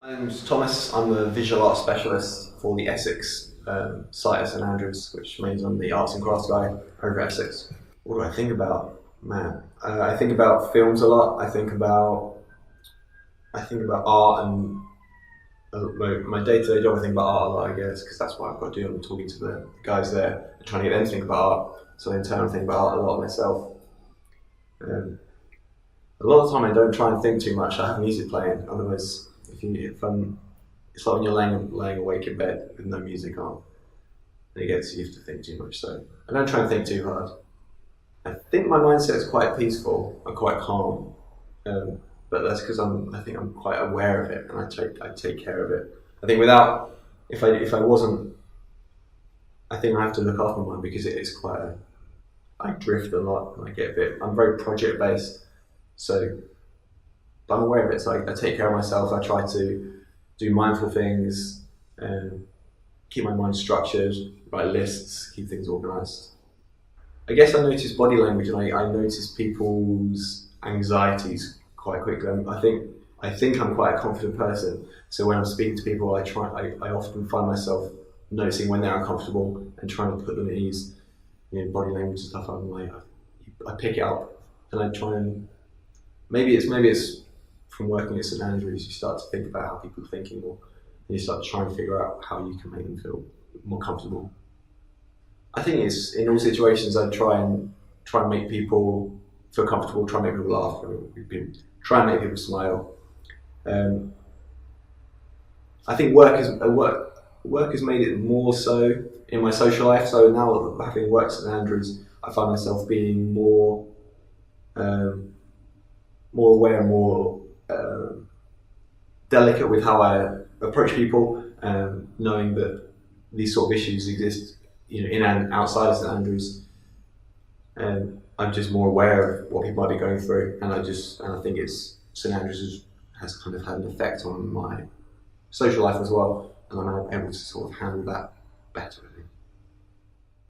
My name's Thomas. I'm the visual arts specialist for the Essex site at St Andrews, which means I'm the arts and crafts guy over at Essex. What do I think about? Man, I think about films a lot. I think about art and my day-to-day job. I think about art a lot, I guess, because that's what I've got to do. I'm talking to the guys there, and trying to get them to think about art. So in turn, I think about art a lot myself. A lot of the time, I don't try and think too much. I have music playing. Otherwise, it's like when you're laying awake in bed with no music on, and you have to think too much. So I don't try and think too hard. I think my mindset is quite peaceful and quite calm, but that's because I think I'm quite aware of it, and I take care of it. I think if I wasn't, I think I have to look after mine because it is I drift a lot and I'm very project based, so. But I'm aware of it, so I take care of myself. I try to do mindful things, keep my mind structured, write lists, keep things organised. I guess I notice body language, and I notice people's anxieties quite quickly. I think I'm quite a confident person, so when I'm speaking to people, I often find myself noticing when they're uncomfortable and trying to put them at ease. Body language and stuff. I pick it up, and I try and maybe it's from working at St Andrews, you start to think about how people are thinking more, and you start to try and figure out how you can make them feel more comfortable. I think it's in all situations I try and make people feel comfortable, try and make people laugh, try and make people smile. I think work has made it more so in my social life. So now, having worked at St Andrews, I find myself being more aware, more delicate with how I approach people, knowing that these sort of issues exist, in and outside of St Andrews. I'm just more aware of what people might be going through, and I think St Andrews has kind of had an effect on my social life as well, and I'm able to sort of handle that better, I think.